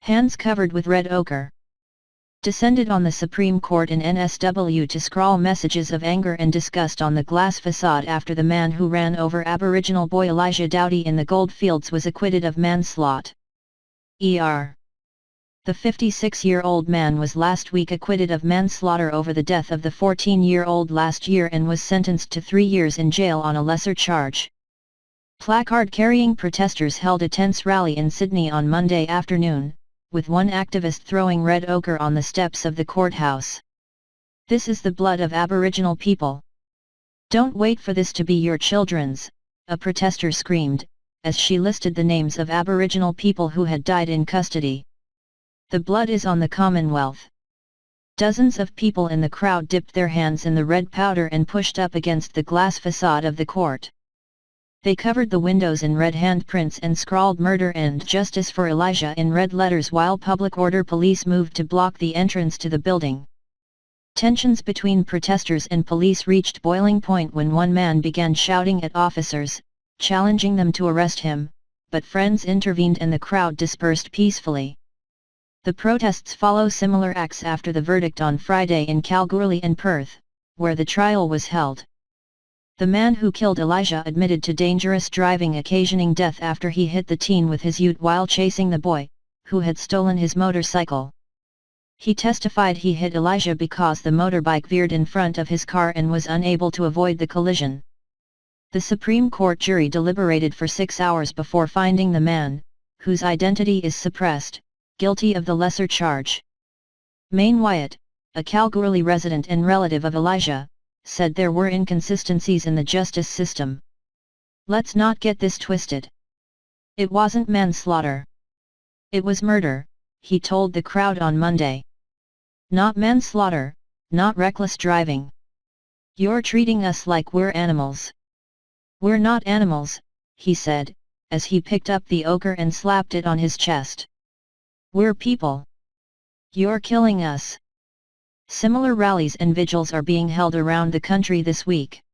Hands covered with red ochre. Descended on the Supreme Court in NSW to scrawl messages of anger and disgust on the glass facade after the man who ran over Aboriginal boy Elijah Doughty in the goldfields was acquitted of manslaughter. The 56-year-old man was last week acquitted of manslaughter over the death of the 14-year-old last year and was sentenced to 3 years in jail on a lesser charge. Placard-carrying protesters held a tense rally in Sydney on Monday afternoon, with one activist throwing red ochre on the steps of the courthouse. "This is the blood of Aboriginal people. Don't wait for this to be your children's," a protester screamed, as she listed the names of Aboriginal people who had died in custody. "The blood is on the Commonwealth." Dozens of people in the crowd dipped their hands in the red powder and pushed up against the glass facade of the court. They covered the windows in red handprints and scrawled "Murder and Justice for Elijah" in red letters while public order police moved to block the entrance to the building. Tensions between protesters and police reached boiling point when one man began shouting at officers, challenging them to arrest him, but friends intervened and the crowd dispersed peacefully. The protests follow similar acts after the verdict on Friday in Kalgoorlie and Perth, where the trial was held. The man who killed Elijah admitted to dangerous driving occasioning death after he hit the teen with his ute while chasing the boy, who had stolen his motorcycle. He testified he hit Elijah because the motorbike veered in front of his car and was unable to avoid the collision. The Supreme Court jury deliberated for 6 hours before finding the man, whose identity is suppressed, guilty of the lesser charge. Maine Wyatt, a Kalgoorlie resident and relative of Elijah, said there were inconsistencies in the justice system. "Let's not get this twisted. It wasn't manslaughter. It was murder," he told the crowd on Monday. "Not manslaughter, not reckless driving. You're treating us like we're animals." "We're not animals," he said, as he picked up the ochre and slapped it on his chest. "We're people. You're killing us." Similar rallies and vigils are being held around the country this week.